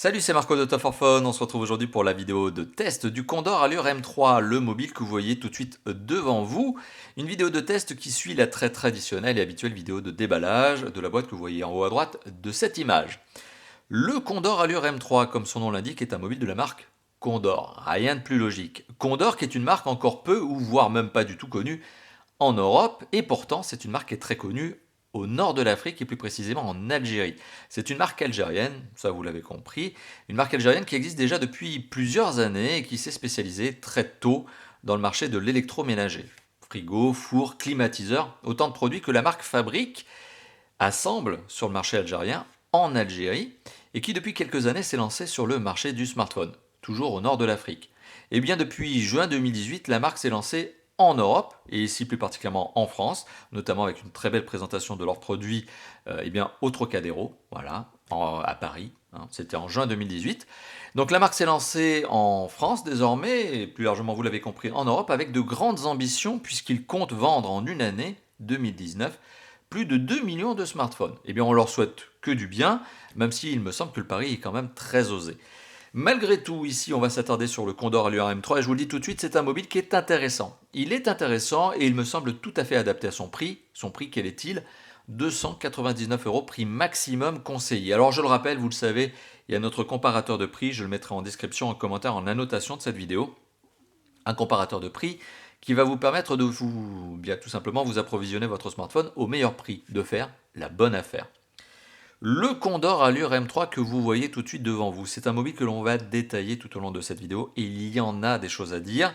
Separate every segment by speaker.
Speaker 1: Salut, c'est Marco de Top for Phone. On se retrouve aujourd'hui pour la vidéo de test du Condor Allure M3, le mobile que vous voyez tout de suite devant vous. Une vidéo de test qui suit la très traditionnelle et habituelle vidéo de déballage de la boîte que vous voyez en haut à droite de cette image. Le Condor Allure M3, comme son nom l'indique, est un mobile de la marque Condor. Rien de plus logique. Condor qui est une marque encore peu ou voire même pas du tout connue en Europe, et pourtant c'est une marque qui est très connue au nord de l'Afrique et plus précisément en Algérie. C'est une marque algérienne, ça vous l'avez compris, une marque algérienne qui existe déjà depuis plusieurs années et qui s'est spécialisée très tôt dans le marché de l'électroménager. Frigo, four, climatiseur, autant de produits que la marque fabrique, assemble sur le marché algérien en Algérie et qui depuis quelques années s'est lancée sur le marché du smartphone, toujours au nord de l'Afrique. Et bien depuis juin 2018, la marque s'est lancée en Europe, et ici plus particulièrement en France, notamment avec une très belle présentation de leurs produits au Trocadéro, voilà, à Paris, hein, c'était en juin 2018. Donc la marque s'est lancée en France désormais, et plus largement vous l'avez compris en Europe, avec de grandes ambitions puisqu'ils comptent vendre en une année, 2019, plus de 2 millions de smartphones. Eh bien on leur souhaite que du bien, même s'il me semble que le pari est quand même très osé. Malgré tout, ici, on va s'attarder sur le Condor Allure M3 et je vous le dis tout de suite, c'est un mobile qui est intéressant. Il est intéressant et il me semble tout à fait adapté à son prix. Son prix, quel est-il? 299 euros, prix maximum conseillé. Alors je le rappelle, vous le savez, il y a notre comparateur de prix, je le mettrai en description, en commentaire, en annotation de cette vidéo. Un comparateur de prix qui va vous permettre de vous, bien tout simplement, vous approvisionner votre smartphone au meilleur prix, de faire la bonne affaire. Le Condor Allure M3 que vous voyez tout de suite devant vous, c'est un mobile que l'on va détailler tout au long de cette vidéo et il y en a des choses à dire,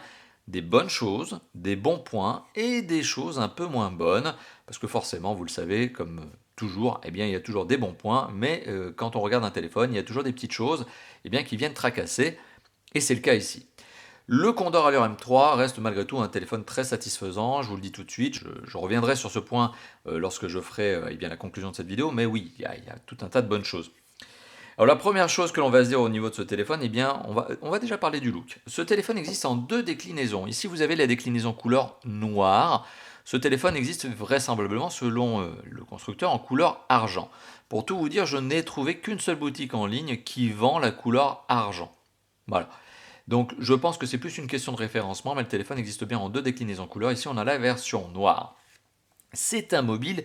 Speaker 1: des bonnes choses, des bons points et des choses un peu moins bonnes, parce que forcément, vous le savez, comme toujours, eh bien, il y a toujours des bons points, mais quand on regarde un téléphone, il y a toujours des petites choses qui viennent tracasser, et c'est le cas ici. Le Condor Allure M3 reste malgré tout un téléphone très satisfaisant, je vous le dis tout de suite, je reviendrai sur ce point lorsque je ferai la conclusion de cette vidéo, mais oui, il y a tout un tas de bonnes choses. Alors la première chose que l'on va se dire au niveau de ce téléphone, on va déjà parler du look. Ce téléphone existe en deux déclinaisons. Ici vous avez la déclinaison couleur noire. Ce téléphone existe vraisemblablement selon le constructeur en couleur argent. Pour tout vous dire, je n'ai trouvé qu'une seule boutique en ligne qui vend la couleur argent. Voilà. Donc je pense que c'est plus une question de référencement, mais le téléphone existe bien en deux déclinaisons couleurs. Ici on a la version noire. C'est un mobile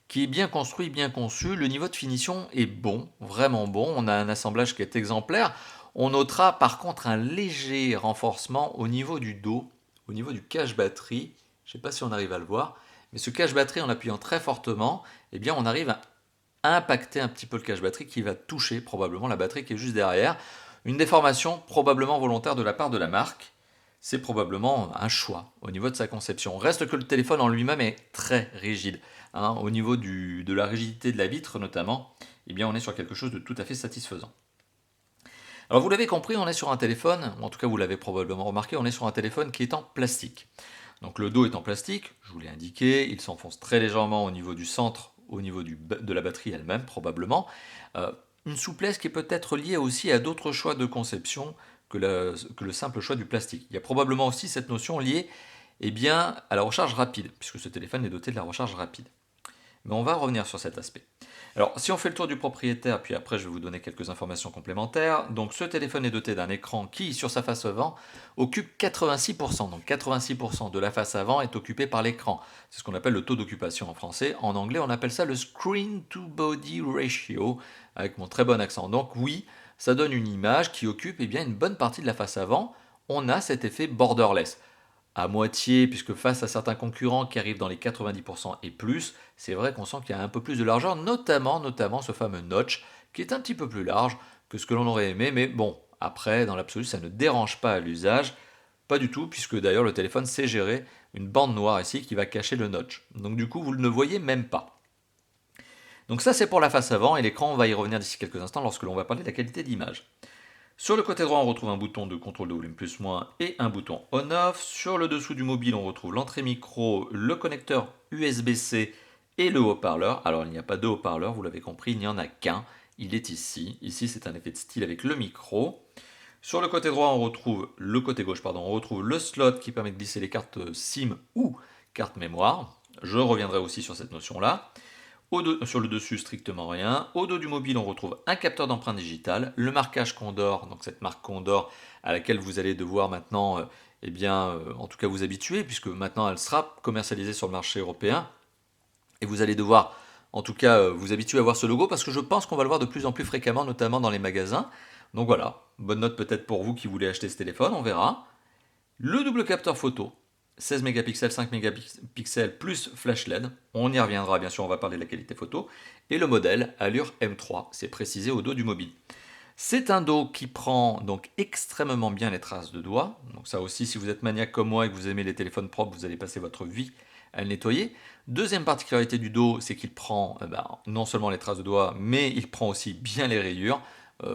Speaker 1: qui est bien construit, bien conçu. Le niveau de finition est bon, vraiment bon. On a un assemblage qui est exemplaire. On notera par contre un léger renforcement au niveau du dos, au niveau du cache batterie. Je ne sais pas si on arrive à le voir, mais ce cache batterie en appuyant très fortement, on arrive à impacter un petit peu le cache batterie qui va toucher probablement la batterie qui est juste derrière. Une déformation probablement volontaire de la part de la marque. C'est probablement un choix au niveau de sa conception. Reste que le téléphone en lui-même est très rigide. Hein, au niveau de la rigidité de la vitre notamment, on est sur quelque chose de tout à fait satisfaisant. Alors vous l'avez compris, on est sur un téléphone, ou en tout cas vous l'avez probablement remarqué, on est sur un téléphone qui est en plastique. Donc le dos est en plastique, je vous l'ai indiqué, il s'enfonce très légèrement au niveau du centre, au niveau de la batterie elle-même probablement. Une souplesse qui est peut-être liée aussi à d'autres choix de conception que le simple choix du plastique. Il y a probablement aussi cette notion liée à la recharge rapide, puisque ce téléphone est doté de la recharge rapide. Mais on va revenir sur cet aspect. Alors, si on fait le tour du propriétaire, puis après je vais vous donner quelques informations complémentaires. Donc, ce téléphone est doté d'un écran qui, sur sa face avant, occupe 86%. Donc, 86% de la face avant est occupé par l'écran. C'est ce qu'on appelle le taux d'occupation en français. En anglais, on appelle ça le screen to body ratio, avec mon très bon accent. Donc, oui, ça donne une image qui occupe une bonne partie de la face avant. On a cet effet borderless à moitié, puisque face à certains concurrents qui arrivent dans les 90% et plus, c'est vrai qu'on sent qu'il y a un peu plus de largeur, notamment ce fameux notch, qui est un petit peu plus large que ce que l'on aurait aimé, mais bon, après, dans l'absolu, ça ne dérange pas à l'usage, pas du tout, puisque d'ailleurs le téléphone sait gérer une bande noire ici qui va cacher le notch. Donc du coup, vous ne le voyez même pas. Donc ça, c'est pour la face avant, et l'écran, on va y revenir d'ici quelques instants lorsque l'on va parler de la qualité d'image. Sur le côté droit, on retrouve un bouton de contrôle de volume plus-moins et un bouton on-off. Sur le dessous du mobile, on retrouve l'entrée micro, le connecteur USB-C et le haut-parleur. Alors, il n'y a pas de haut-parleur, vous l'avez compris, il n'y en a qu'un. Il est ici. Ici, c'est un effet de style avec le micro. Sur le côté droit, le côté gauche, on retrouve le slot qui permet de glisser les cartes SIM ou cartes mémoire. Je reviendrai aussi sur cette notion-là. Sur le dessus, strictement rien. Au dos du mobile, on retrouve un capteur d'empreinte digitale, le marquage Condor, donc cette marque Condor à laquelle vous allez devoir maintenant, en tout cas vous habituer, puisque maintenant elle sera commercialisée sur le marché européen, et vous allez devoir, en tout cas, vous habituer à voir ce logo, parce que je pense qu'on va le voir de plus en plus fréquemment, notamment dans les magasins. Donc voilà, bonne note peut-être pour vous qui voulez acheter ce téléphone, on verra. Le double capteur photo, 16 mégapixels, 5 mégapixels plus flash LED. On y reviendra, bien sûr, on va parler de la qualité photo. Et le modèle Allure M3, c'est précisé au dos du mobile. C'est un dos qui prend donc extrêmement bien les traces de doigts. Donc ça aussi, si vous êtes maniaque comme moi et que vous aimez les téléphones propres, vous allez passer votre vie à le nettoyer. Deuxième particularité du dos, c'est qu'il prend non seulement les traces de doigts, mais il prend aussi bien les rayures.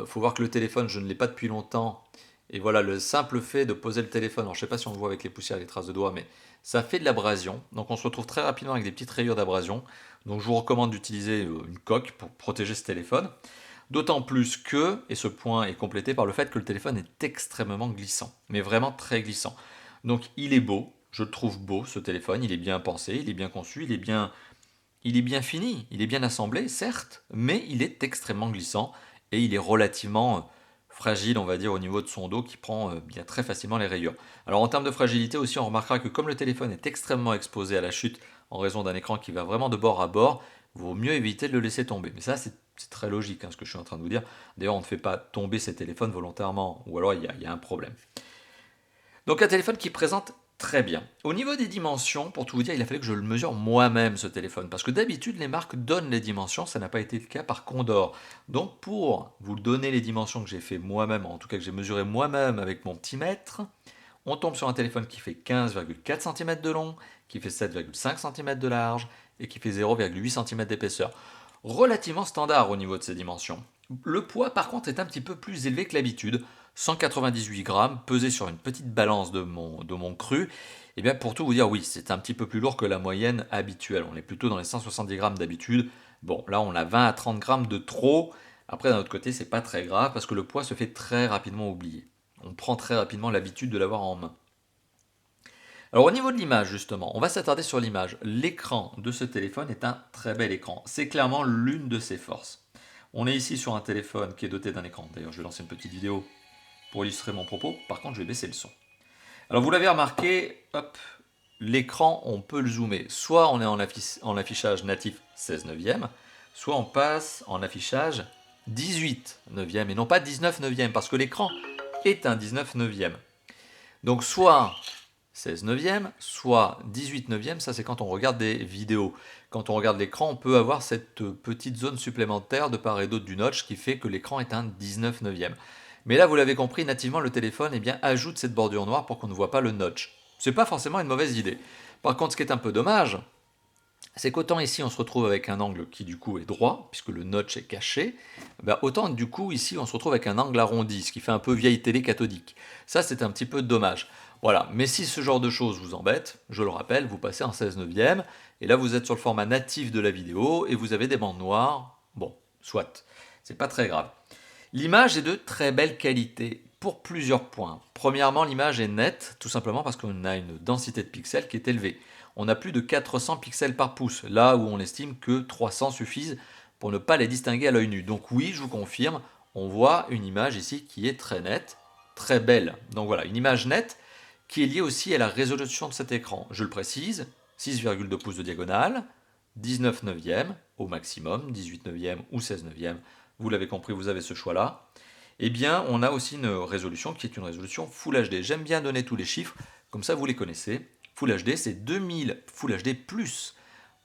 Speaker 1: Faut voir que le téléphone, je ne l'ai pas depuis longtemps. Et voilà, le simple fait de poser le téléphone, alors je ne sais pas si on le voit avec les poussières et les traces de doigts, mais ça fait de l'abrasion. Donc on se retrouve très rapidement avec des petites rayures d'abrasion. Donc je vous recommande d'utiliser une coque pour protéger ce téléphone. D'autant plus que, et ce point est complété par le fait que le téléphone est extrêmement glissant, mais vraiment très glissant. Donc il est beau, je le trouve beau ce téléphone, il est bien pensé, il est bien conçu, il est bien fini, il est bien assemblé, certes, mais il est extrêmement glissant et il est relativement fragile, on va dire, au niveau de son dos qui prend bien très facilement les rayures. Alors en termes de fragilité aussi, on remarquera que comme le téléphone est extrêmement exposé à la chute en raison d'un écran qui va vraiment de bord à bord, il vaut mieux éviter de le laisser tomber. Mais ça, c'est très logique, ce que je suis en train de vous dire. D'ailleurs, on ne fait pas tomber ces téléphones volontairement, ou alors il y a un problème. Donc un téléphone qui présente très bien. Au niveau des dimensions, pour tout vous dire, il a fallu que je le mesure moi-même ce téléphone, parce que d'habitude les marques donnent les dimensions, ça n'a pas été le cas par Condor. Donc pour vous donner les dimensions que j'ai fait moi-même, en tout cas que j'ai mesuré moi-même avec mon petit mètre, on tombe sur un téléphone qui fait 15,4 cm de long, qui fait 7,5 cm de large et qui fait 0,8 cm d'épaisseur. Relativement standard au niveau de ces dimensions. Le poids par contre est un petit peu plus élevé que l'habitude, 198 grammes, pesé sur une petite balance de mon cru. Et bien pour tout vous dire, oui, c'est un petit peu plus lourd que la moyenne habituelle. On est plutôt dans les 170 grammes d'habitude. Bon, là on a 20 à 30 grammes de trop. Après d'un autre côté, c'est pas très grave parce que le poids se fait très rapidement oublier. On prend très rapidement l'habitude de l'avoir en main. Alors au niveau de l'image justement, on va s'attarder sur l'image. L'écran de ce téléphone est un très bel écran. C'est clairement l'une de ses forces. On est ici sur un téléphone qui est doté d'un écran. D'ailleurs, je vais lancer une petite vidéo pour illustrer mon propos. Par contre, je vais baisser le son. Alors vous l'avez remarqué, hop, l'écran, on peut le zoomer. Soit on est en affichage natif 16 neuvième, soit on passe en affichage 18 neuvième et non pas 19 neuvième parce que l'écran est un 19 neuvième. Donc soit 16 neuvième, soit 18 neuvième, ça c'est quand on regarde des vidéos. Quand on regarde l'écran, on peut avoir cette petite zone supplémentaire de part et d'autre du notch qui fait que l'écran est un 19 neuvième. Mais là, vous l'avez compris, nativement, le téléphone ajoute cette bordure noire pour qu'on ne voit pas le notch. C'est pas forcément une mauvaise idée. Par contre, ce qui est un peu dommage, c'est qu'autant ici on se retrouve avec un angle qui du coup est droit, puisque le notch est caché, autant du coup ici on se retrouve avec un angle arrondi, ce qui fait un peu vieille télé cathodique. Ça c'est un petit peu dommage. Voilà, mais si ce genre de choses vous embête, je le rappelle, vous passez en 16 neuvième, et là vous êtes sur le format natif de la vidéo, et vous avez des bandes noires, bon, soit, c'est pas très grave. L'image est de très belle qualité pour plusieurs points. Premièrement, l'image est nette, tout simplement parce qu'on a une densité de pixels qui est élevée. On a plus de 400 pixels par pouce, là où on estime que 300 suffisent pour ne pas les distinguer à l'œil nu. Donc oui, je vous confirme, on voit une image ici qui est très nette, très belle. Donc voilà, une image nette qui est liée aussi à la résolution de cet écran. Je le précise, 6,2 pouces de diagonale, 19 neuvième au maximum, 18 neuvième ou 16 neuvième. Vous l'avez compris, vous avez ce choix-là. Eh bien, on a aussi une résolution qui est une résolution Full HD. J'aime bien donner tous les chiffres, comme ça vous les connaissez. Full HD, c'est 2000. Full HD+.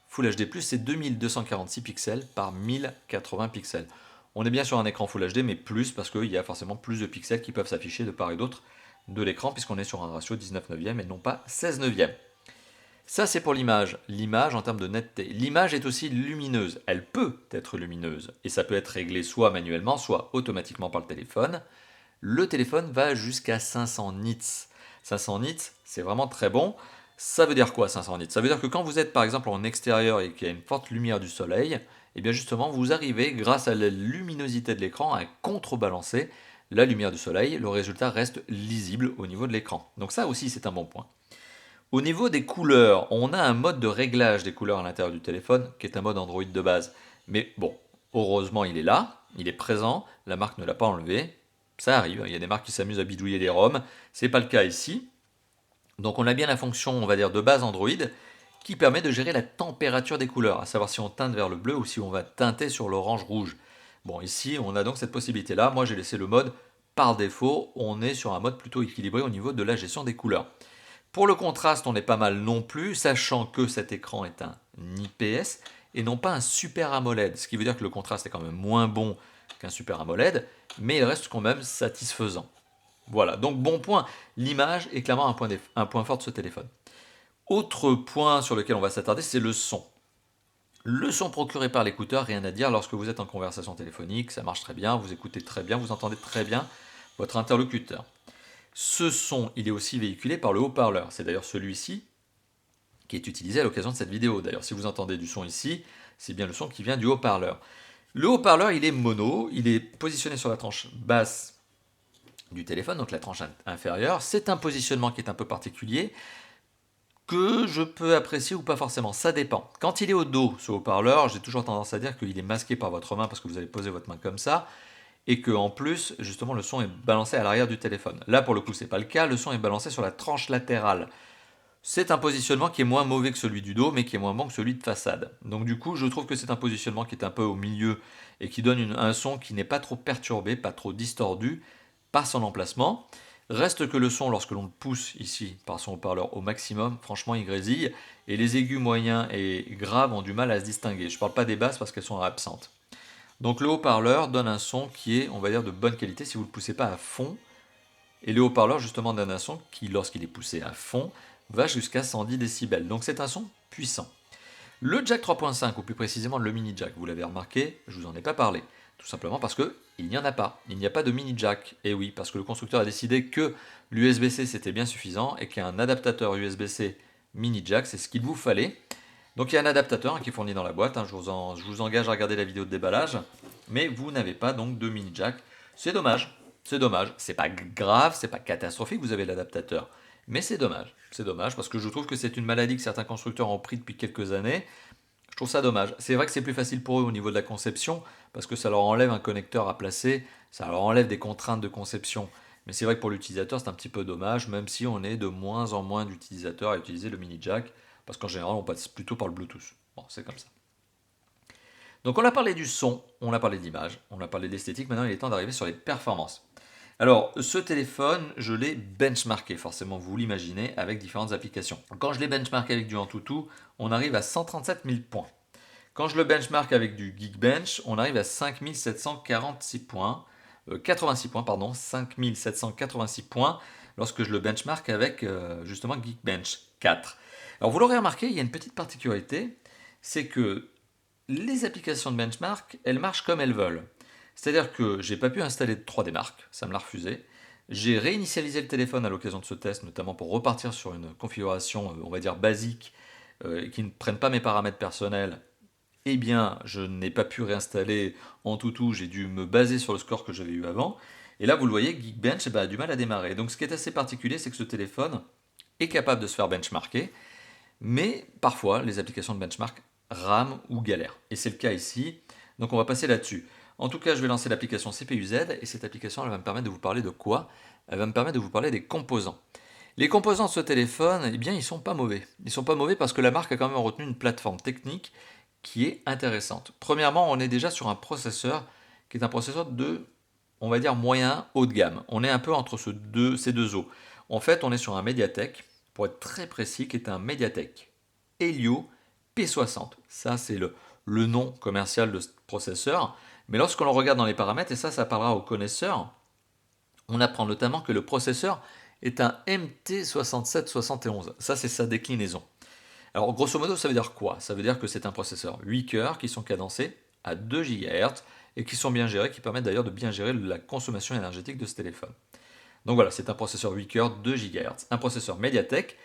Speaker 1: Full HD+, c'est 2246 pixels par 1080 pixels. On est bien sur un écran Full HD, mais plus parce qu'il y a forcément plus de pixels qui peuvent s'afficher de part et d'autre de l'écran, puisqu'on est sur un ratio 19 neuvième et non pas 16 neuvième. Ça, c'est pour l'image. L'image en termes de netteté. L'image est aussi lumineuse. Elle peut être lumineuse. Et ça peut être réglé soit manuellement, soit automatiquement par le téléphone. Le téléphone va jusqu'à 500 nits. 500 nits, c'est vraiment très bon. Ça veut dire quoi 500 nits? Ça veut dire que quand vous êtes par exemple en extérieur et qu'il y a une forte lumière du soleil, et bien justement vous arrivez grâce à la luminosité de l'écran à contrebalancer la lumière du soleil. Le résultat reste lisible au niveau de l'écran. Donc ça aussi c'est un bon point. Au niveau des couleurs, on a un mode de réglage des couleurs à l'intérieur du téléphone qui est un mode Android de base. Mais bon, heureusement il est là, il est présent, la marque ne l'a pas enlevé. Ça arrive, il y a des marques qui s'amusent à bidouiller les ROM, c'est pas le cas ici. Donc on a bien la fonction, on va dire, de base Android qui permet de gérer la température des couleurs, à savoir si on teinte vers le bleu ou si on va teinter sur l'orange rouge. Bon, ici on a donc cette possibilité-là. Moi j'ai laissé le mode par défaut, on est sur un mode plutôt équilibré au niveau de la gestion des couleurs. Pour le contraste, on est pas mal non plus, sachant que cet écran est un IPS et non pas un Super AMOLED, ce qui veut dire que le contraste est quand même moins bon qu'un Super AMOLED, mais il reste quand même satisfaisant. Voilà, donc bon point, l'image est clairement un point fort de ce téléphone. Autre point sur lequel on va s'attarder, c'est le son. Le son procuré par l'écouteur, rien à dire, lorsque vous êtes en conversation téléphonique, ça marche très bien, vous écoutez très bien, vous entendez très bien votre interlocuteur. Ce son, il est aussi véhiculé par le haut-parleur. C'est d'ailleurs celui-ci qui est utilisé à l'occasion de cette vidéo. D'ailleurs, si vous entendez du son ici, c'est bien le son qui vient du haut-parleur. Le haut-parleur, il est mono, il est positionné sur la tranche basse du téléphone, donc la tranche inférieure. C'est un positionnement qui est un peu particulier, que je peux apprécier ou pas forcément, ça dépend. Quand il est au dos, ce haut-parleur, j'ai toujours tendance à dire qu'il est masqué par votre main parce que vous allez poser votre main comme ça, et que en plus, justement, le son est balancé à l'arrière du téléphone. Là, pour le coup, c'est pas le cas, le son est balancé sur la tranche latérale. C'est un positionnement qui est moins mauvais que celui du dos, mais qui est moins bon que celui de façade. Donc du coup, je trouve que c'est un positionnement qui est un peu au milieu et qui donne un son qui n'est pas trop perturbé, pas trop distordu par son emplacement. Reste que le son, lorsque l'on le pousse ici par son haut-parleur au maximum, franchement, il grésille. Et les aigus moyens et graves ont du mal à se distinguer. Je ne parle pas des basses parce qu'elles sont absentes. Donc le haut-parleur donne un son qui est, on va dire, de bonne qualité si vous ne le poussez pas à fond. Et le haut-parleur, justement, donne un son qui, lorsqu'il est poussé à fond, va jusqu'à 110 décibels. Donc c'est un son puissant. Le jack 3.5, ou plus précisément le mini jack, vous l'avez remarqué, je vous en ai pas parlé. Tout simplement parce qu'il n'y en a pas. Il n'y a pas de mini jack. Et oui, parce que le constructeur a décidé que l'USB-C c'était bien suffisant et qu'un adaptateur USB-C mini jack, c'est ce qu'il vous fallait. Donc il y a un adaptateur qui est fourni dans la boîte. Je vous engage à regarder la vidéo de déballage. Mais vous n'avez pas donc de mini jack. C'est dommage. C'est dommage. C'est pas grave, c'est pas catastrophique, vous avez l'adaptateur. Mais c'est dommage. C'est dommage parce que je trouve que c'est une maladie que certains constructeurs ont pris depuis quelques années. Je trouve ça dommage. C'est vrai que c'est plus facile pour eux au niveau de la conception, parce que ça leur enlève un connecteur à placer, ça leur enlève des contraintes de conception. Mais c'est vrai que pour l'utilisateur, c'est un petit peu dommage, même si on est de moins en moins d'utilisateurs à utiliser le mini jack, parce qu'en général, on passe plutôt par le Bluetooth. Bon, c'est comme ça. Donc on a parlé du son, on a parlé de l'image, on a parlé d'esthétique, maintenant il est temps d'arriver sur les performances. Alors, ce téléphone, je l'ai benchmarké, forcément, vous l'imaginez, avec différentes applications. Quand je l'ai benchmarké avec du Antutu, on arrive à 137 000 points. Quand je le benchmark avec du Geekbench, on arrive à 5746 points, 86 points, pardon, 5786 points, lorsque je le benchmark avec justement Geekbench 4. Alors, vous l'aurez remarqué, il y a une petite particularité, c'est que les applications de benchmark, elles marchent comme elles veulent. C'est-à-dire que j'ai pas pu installer de 3D Mark, ça me l'a refusé. J'ai réinitialisé le téléphone à l'occasion de ce test, notamment pour repartir sur une configuration, on va dire basique, qui ne prenne pas mes paramètres personnels. Eh bien, je n'ai pas pu réinstaller Antutu, j'ai dû me baser sur le score que j'avais eu avant. Et là, vous le voyez, Geekbench a du mal à démarrer. Donc, ce qui est assez particulier, c'est que ce téléphone est capable de se faire benchmarker, mais parfois, les applications de benchmark rament ou galèrent. Et c'est le cas ici. Donc, on va passer là-dessus. En tout cas, je vais lancer l'application CPU-Z et cette application, elle va me permettre de vous parler de quoi? Elle va me permettre de vous parler des composants. Les composants de ce téléphone, eh bien, ils sont pas mauvais. Ils sont pas mauvais parce que la marque a quand même retenu une plateforme technique qui est intéressante. Premièrement, on est déjà sur un processeur qui est un processeur de, on va dire, moyen haut de gamme. On est un peu entre ces deux eaux. En fait, on est sur un Mediatek, pour être très précis, qui est un Mediatek Helio P60. Ça, c'est le nom commercial de ce processeur. Mais lorsqu'on le regarde dans les paramètres, et ça parlera aux connaisseurs, on apprend notamment que le processeur est un MT6771. Ça, c'est sa déclinaison. Alors, grosso modo, ça veut dire quoi? Ça veut dire que c'est un processeur 8 cœurs qui sont cadencés à 2 GHz et qui sont bien gérés, qui permettent d'ailleurs de bien gérer la consommation énergétique de ce téléphone. Donc voilà, c'est un processeur 8 cœurs 2 GHz. Un processeur Mediatek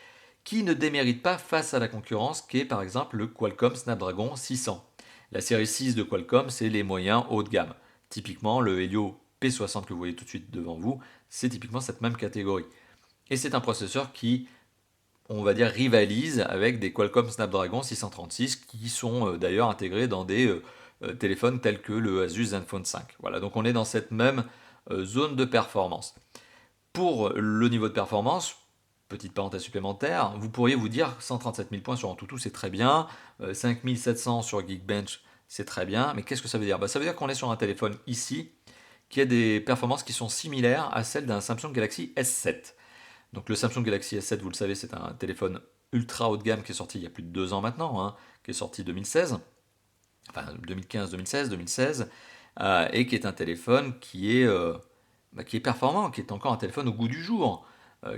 Speaker 1: qui ne démérite pas face à la concurrence, qui est par exemple le Qualcomm Snapdragon 600. La série 6 de Qualcomm, c'est les moyens haut de gamme. Typiquement, le Helio P60 que vous voyez tout de suite devant vous, c'est typiquement cette même catégorie. Et c'est un processeur qui on va dire, rivalise avec des Qualcomm Snapdragon 636 qui sont d'ailleurs intégrés dans des téléphones tels que le Asus Zenfone 5. Voilà, donc on est dans cette même zone de performance. Pour le niveau de performance, petite parenthèse supplémentaire, vous pourriez vous dire 137 000 points sur Antutu, c'est très bien, 5700 sur Geekbench, c'est très bien, mais qu'est-ce que ça veut dire? Ça veut dire qu'on est sur un téléphone ici qui a des performances qui sont similaires à celles d'un Samsung Galaxy S7. Donc le Samsung Galaxy S7, vous le savez, c'est un téléphone ultra haut de gamme qui est sorti il y a plus de 2 ans maintenant, hein, qui est sorti 2016, enfin 2015, 2016, 2016, et qui est un téléphone qui est performant, qui est encore un téléphone au goût du jour,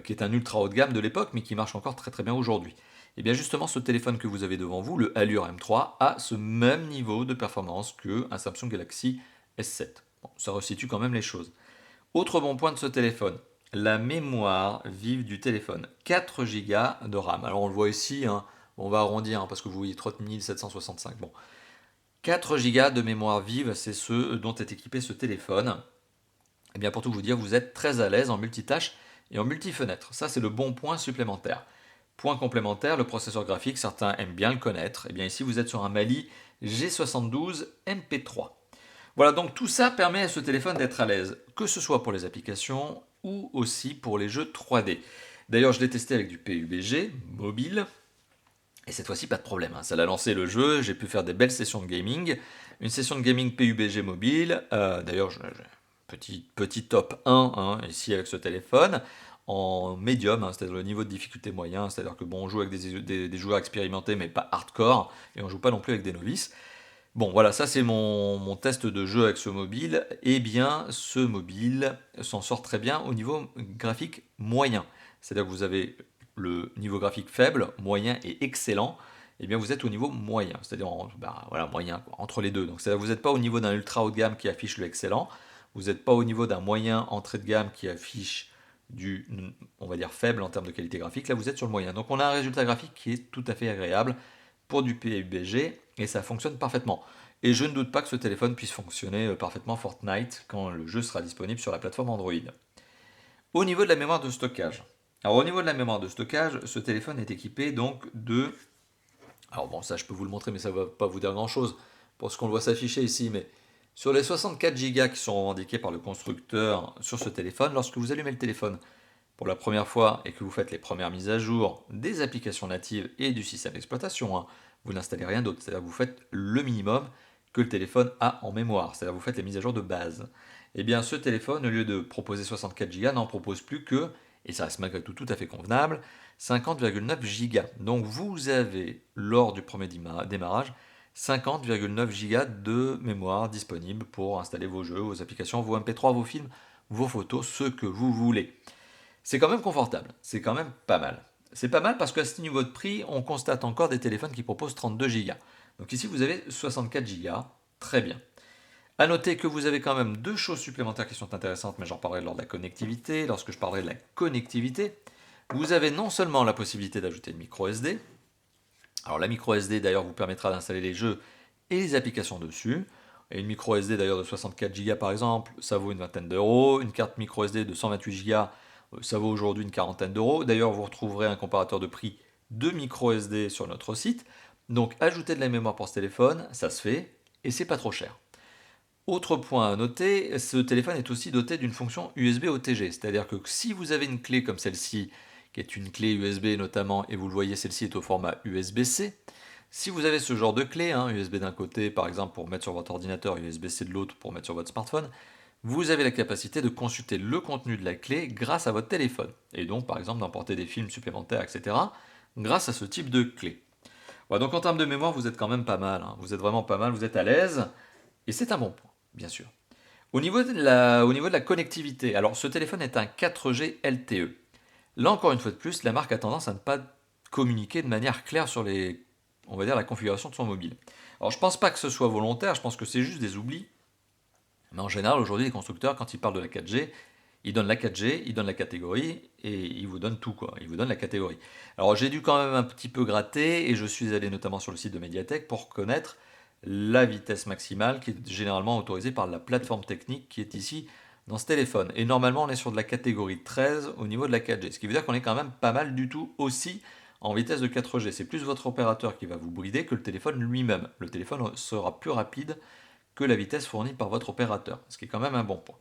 Speaker 1: qui est un ultra haut de gamme de l'époque, mais qui marche encore très très bien aujourd'hui. Et bien justement, ce téléphone que vous avez devant vous, le Allure M3, a ce même niveau de performance qu'un Samsung Galaxy S7. Bon, ça resitue quand même les choses. Autre bon point de ce téléphone, la mémoire vive du téléphone, 4 Go de RAM. Alors on le voit ici, hein, on va arrondir parce que vous voyez 3765. Bon, 4 Go de mémoire vive, c'est ce dont est équipé ce téléphone. Et bien pour tout vous dire, vous êtes très à l'aise en multitâche et en multi-fenêtre. Ça, c'est le bon point supplémentaire. Point complémentaire, le processeur graphique, certains aiment bien le connaître. Et bien ici, vous êtes sur un Mali G72 MP3. Voilà, donc tout ça permet à ce téléphone d'être à l'aise, que ce soit pour les applications ou aussi pour les jeux 3D. D'ailleurs, je l'ai testé avec du PUBG mobile, et cette fois-ci, pas de problème, hein. Ça l'a lancé le jeu, j'ai pu faire des belles sessions de gaming. Une session de gaming PUBG mobile, d'ailleurs, petit top 1 hein, ici avec ce téléphone, en médium, hein, c'est-à-dire le niveau de difficulté moyen, c'est-à-dire que bon, on joue avec des joueurs expérimentés, mais pas hardcore, et on joue pas non plus avec des novices. Bon, voilà, ça c'est mon test de jeu avec ce mobile. Eh bien, ce mobile s'en sort très bien au niveau graphique moyen. C'est-à-dire que vous avez le niveau graphique faible, moyen et excellent. Eh bien, vous êtes au niveau moyen, c'est-à-dire voilà, moyen, quoi, entre les deux. Donc, c'est-à-dire que vous n'êtes pas au niveau d'un ultra haut de gamme qui affiche le excellent. Vous n'êtes pas au niveau d'un moyen entrée de gamme qui affiche du, on va dire, faible en termes de qualité graphique. Là, vous êtes sur le moyen. Donc, on a un résultat graphique qui est tout à fait agréable pour du PUBG et ça fonctionne parfaitement. Et je ne doute pas que ce téléphone puisse fonctionner parfaitement Fortnite quand le jeu sera disponible sur la plateforme Android. Au niveau de la mémoire de stockage. Alors au niveau de la mémoire de stockage, ce téléphone est équipé donc de... Alors bon, ça je peux vous le montrer, mais ça ne va pas vous dire grand-chose pour ce qu'on le voit s'afficher ici, mais sur les 64 Go qui sont revendiqués par le constructeur sur ce téléphone, lorsque vous allumez le téléphone pour la première fois et que vous faites les premières mises à jour des applications natives et du système d'exploitation, hein, vous n'installez rien d'autre, c'est-à-dire que vous faites le minimum que le téléphone a en mémoire, c'est-à-dire que vous faites les mises à jour de base. Et bien ce téléphone, au lieu de proposer 64 Go, n'en propose plus que, et ça reste malgré tout à fait convenable, 50,9 Go. Donc vous avez, lors du premier démarrage, 50,9 Go de mémoire disponible pour installer vos jeux, vos applications, vos MP3, vos films, vos photos, ce que vous voulez. C'est quand même confortable, c'est quand même pas mal. C'est pas mal parce qu'à ce niveau de prix, on constate encore des téléphones qui proposent 32 Go. Donc ici, vous avez 64 Go, très bien. A noter que vous avez quand même deux choses supplémentaires qui sont intéressantes, mais j'en parlerai lors de la connectivité. Lorsque je parlerai de la connectivité, vous avez non seulement la possibilité d'ajouter une micro SD. Alors la micro SD d'ailleurs vous permettra d'installer les jeux et les applications dessus. Et une micro SD d'ailleurs de 64 Go par exemple, ça vaut une vingtaine d'euros. Une carte micro SD de 128 Go, ça vaut aujourd'hui une quarantaine d'euros. D'ailleurs, vous retrouverez un comparateur de prix de micro SD sur notre site. Donc, ajouter de la mémoire pour ce téléphone, ça se fait et c'est pas trop cher. Autre point à noter, ce téléphone est aussi doté d'une fonction USB OTG, c'est-à-dire que si vous avez une clé comme celle-ci, qui est une clé USB notamment, et vous le voyez, celle-ci est au format USB-C. Si vous avez ce genre de clé, hein, USB d'un côté par exemple pour mettre sur votre ordinateur, USB-C de l'autre pour mettre sur votre smartphone, vous avez la capacité de consulter le contenu de la clé grâce à votre téléphone, et donc par exemple d'emporter des films supplémentaires, etc., grâce à ce type de clé. Voilà, donc en termes de mémoire, vous êtes quand même pas mal, hein. Vous êtes vraiment pas mal, vous êtes à l'aise, et c'est un bon point, bien sûr. Au niveau de la connectivité, alors ce téléphone est un 4G LTE. Là encore une fois de plus, la marque a tendance à ne pas communiquer de manière claire sur on va dire, la configuration de son mobile. Alors je pense pas que ce soit volontaire, je pense que c'est juste des oublis. Mais en général, aujourd'hui, les constructeurs, quand ils parlent de la 4G, ils donnent la 4G, ils donnent la catégorie, et ils vous donnent tout, quoi. Ils vous donnent la catégorie. Alors j'ai dû quand même un petit peu gratter, et je suis allé notamment sur le site de Mediatek pour connaître la vitesse maximale qui est généralement autorisée par la plateforme technique qui est ici dans ce téléphone. Et normalement, on est sur de la catégorie 13 au niveau de la 4G. Ce qui veut dire qu'on est quand même pas mal du tout aussi en vitesse de 4G. C'est plus votre opérateur qui va vous brider que le téléphone lui-même. Le téléphone sera plus rapide que la vitesse fournie par votre opérateur, ce qui est quand même un bon point.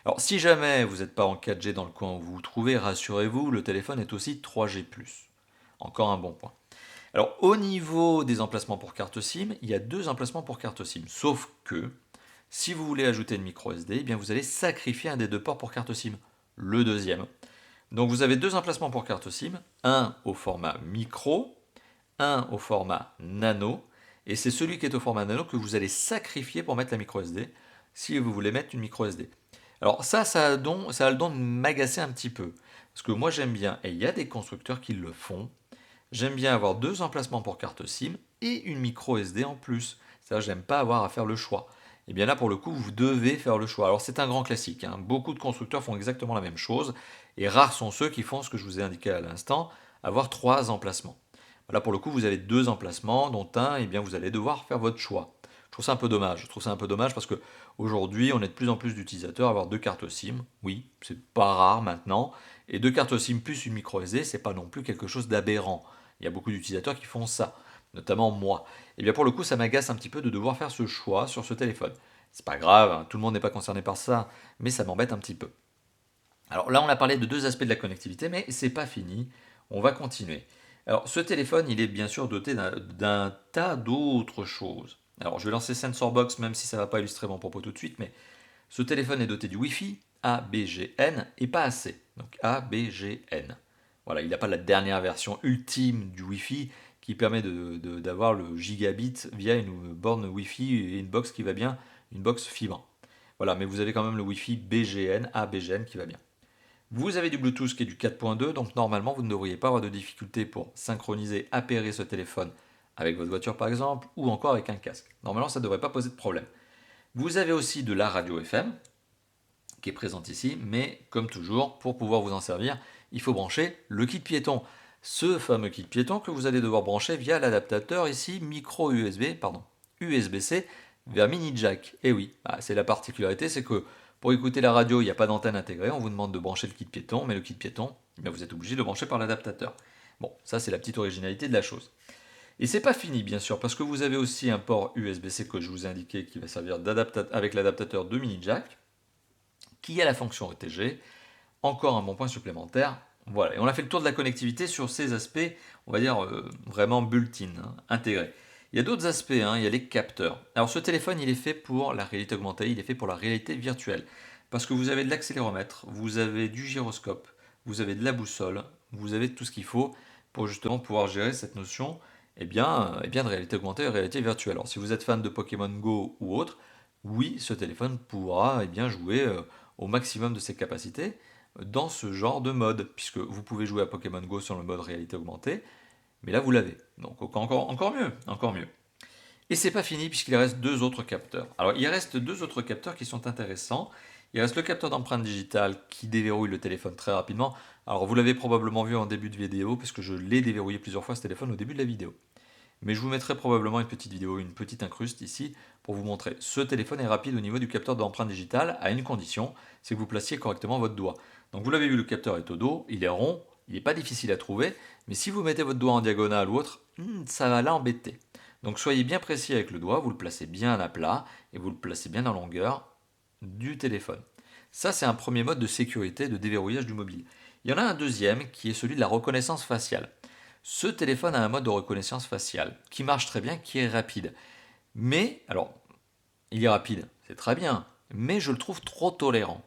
Speaker 1: Alors si jamais vous n'êtes pas en 4G dans le coin où vous vous trouvez, rassurez-vous, le téléphone est aussi 3G+. Encore un bon point. Alors au niveau des emplacements pour carte SIM, il y a 2 emplacements pour carte SIM. Sauf que si vous voulez ajouter une micro SD, eh bien vous allez sacrifier un des 2 ports pour carte SIM, le deuxième. Donc vous avez 2 emplacements pour carte SIM, un au format micro, un au format nano, et c'est celui qui est au format nano que vous allez sacrifier pour mettre la micro SD, si vous voulez mettre une micro SD. Alors ça a le don de m'agacer un petit peu, parce que moi j'aime bien, et il y a des constructeurs qui le font, j'aime bien avoir 2 emplacements pour carte SIM et une micro SD en plus. C'est-à-dire j'aime pas avoir à faire le choix. Et bien là pour le coup vous devez faire le choix. Alors c'est un grand classique, hein. Beaucoup de constructeurs font exactement la même chose, et rares sont ceux qui font ce que je vous ai indiqué à l'instant, avoir 3 emplacements. Là pour le coup vous avez 2 emplacements, dont un, et bien vous allez devoir faire votre choix. Je trouve ça un peu dommage. Je trouve ça un peu dommage parce que aujourd'hui, on est de plus en plus d'utilisateurs à avoir 2 cartes SIM. Oui, c'est pas rare maintenant. Et 2 cartes SIM plus une micro SD, c'est pas non plus quelque chose d'aberrant. Il y a beaucoup d'utilisateurs qui font ça, notamment moi. Et bien pour le coup, ça m'agace un petit peu de devoir faire ce choix sur ce téléphone. C'est pas grave, hein, tout le monde n'est pas concerné par ça, mais ça m'embête un petit peu. Alors là, on a parlé de 2 aspects de la connectivité, mais c'est pas fini. On va continuer. Alors, ce téléphone, il est bien sûr doté d'un tas d'autres choses. Alors, je vais lancer SensorBox, même si ça ne va pas illustrer mon propos tout de suite, mais ce téléphone est doté du Wi-Fi ABGN et pas AC. Donc ABGN. Voilà, il n'a pas la dernière version ultime du Wi-Fi qui permet d'avoir le gigabit via une borne Wi-Fi et une box qui va bien, une box fibre. Voilà, mais vous avez quand même le Wi-Fi BGN, ABGN qui va bien. Vous avez du Bluetooth qui est du 4.2, donc normalement vous ne devriez pas avoir de difficulté pour synchroniser, appairer ce téléphone avec votre voiture par exemple, ou encore avec un casque. Normalement ça ne devrait pas poser de problème. Vous avez aussi de la radio FM qui est présente ici, mais comme toujours, pour pouvoir vous en servir, il faut brancher le kit piéton. Ce fameux kit piéton que vous allez devoir brancher via l'adaptateur ici micro USB, pardon, USB-C vers mini jack. Et oui, c'est la particularité, c'est que pour écouter la radio, il n'y a pas d'antenne intégrée, on vous demande de brancher le kit piéton, mais le kit piéton, vous êtes obligé de le brancher par l'adaptateur. Bon, ça c'est la petite originalité de la chose. Et c'est pas fini bien sûr, parce que vous avez aussi un port USB-C que je vous ai indiqué qui va servir avec l'adaptateur de mini jack, qui a la fonction ETG. Encore un bon point supplémentaire. Voilà, et on a fait le tour de la connectivité sur ces aspects, on va dire vraiment built-in, hein, intégrés. Il y a d'autres aspects, hein, il y a les capteurs. Alors ce téléphone, il est fait pour la réalité augmentée, il est fait pour la réalité virtuelle. Parce que vous avez de l'accéléromètre, vous avez du gyroscope, vous avez de la boussole, vous avez tout ce qu'il faut pour justement pouvoir gérer cette notion de réalité augmentée et réalité virtuelle. Alors si vous êtes fan de Pokémon Go ou autre, oui, ce téléphone pourra jouer au maximum de ses capacités dans ce genre de mode, puisque vous pouvez jouer à Pokémon Go sur le mode réalité augmentée, mais là vous l'avez. Donc encore mieux, encore mieux. Et c'est pas fini puisqu'il reste 2 autres capteurs. Alors il reste 2 autres capteurs qui sont intéressants. Il reste le capteur d'empreinte digitale qui déverrouille le téléphone très rapidement. Alors vous l'avez probablement vu en début de vidéo, puisque je l'ai déverrouillé plusieurs fois ce téléphone au début de la vidéo. Mais je vous mettrai probablement une petite vidéo, une petite incruste ici pour vous montrer. Ce téléphone est rapide au niveau du capteur d'empreinte digitale à une condition, c'est que vous placiez correctement votre doigt. Donc vous l'avez vu, le capteur est au dos, il est rond, il n'est pas difficile à trouver, mais si vous mettez votre doigt en diagonale ou autre, ça va l'embêter. Donc soyez bien précis avec le doigt, vous le placez bien à plat et vous le placez bien en longueur du téléphone. Ça, c'est un premier mode de sécurité, de déverrouillage du mobile. Il y en a un deuxième qui est celui de la reconnaissance faciale. Ce téléphone a un mode de reconnaissance faciale qui marche très bien, qui est rapide. Mais, alors, il est rapide, c'est très bien, mais je le trouve trop tolérant.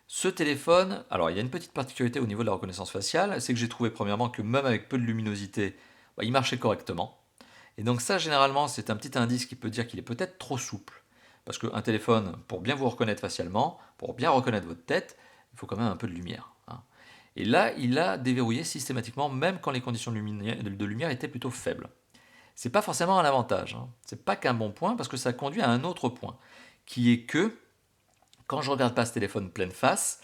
Speaker 1: Ce téléphone, alors il y a une petite particularité au niveau de la reconnaissance faciale, c'est que j'ai trouvé premièrement que même avec peu de luminosité, il marchait correctement. Et donc ça, généralement, c'est un petit indice qui peut dire qu'il est peut-être trop souple. Parce qu'un téléphone, pour bien vous reconnaître facialement, pour bien reconnaître votre tête, il faut quand même un peu de lumière, hein. Et là, il a déverrouillé systématiquement, même quand les conditions de lumière étaient plutôt faibles. C'est pas forcément un avantage, hein. C'est pas qu'un bon point, parce que ça conduit à un autre point, qui est que quand je regarde pas ce téléphone pleine face,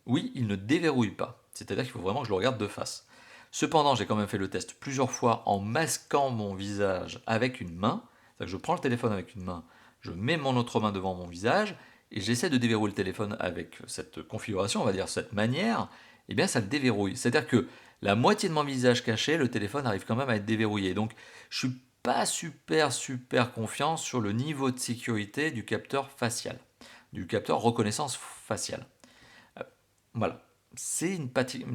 Speaker 1: oui, il ne déverrouille pas. C'est-à-dire qu'il faut vraiment que je le regarde de face. Cependant, j'ai quand même fait le test plusieurs fois en masquant mon visage avec une main. C'est-à-dire que je prends le téléphone avec une main, je mets mon autre main devant mon visage, et j'essaie de déverrouiller le téléphone avec cette configuration, on va dire cette manière, eh bien ça le déverrouille. C'est-à-dire que la moitié de mon visage caché, le téléphone arrive quand même à être déverrouillé. Donc je suis pas super confiant sur le niveau de sécurité du capteur facial, du capteur reconnaissance faciale. Euh, Voilà, c'est une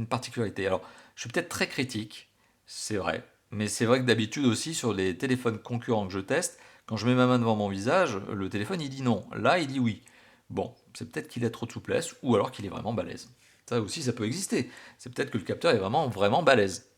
Speaker 1: particularité. Alors je suis peut-être très critique, c'est vrai, mais c'est vrai que d'habitude aussi sur les téléphones concurrents que je teste, quand je mets ma main devant mon visage, le téléphone il dit non, là il dit oui. Bon, c'est peut-être qu'il a trop de souplesse ou alors qu'il est vraiment balèze. Ça aussi, ça peut exister. C'est peut-être que le capteur est vraiment balèze.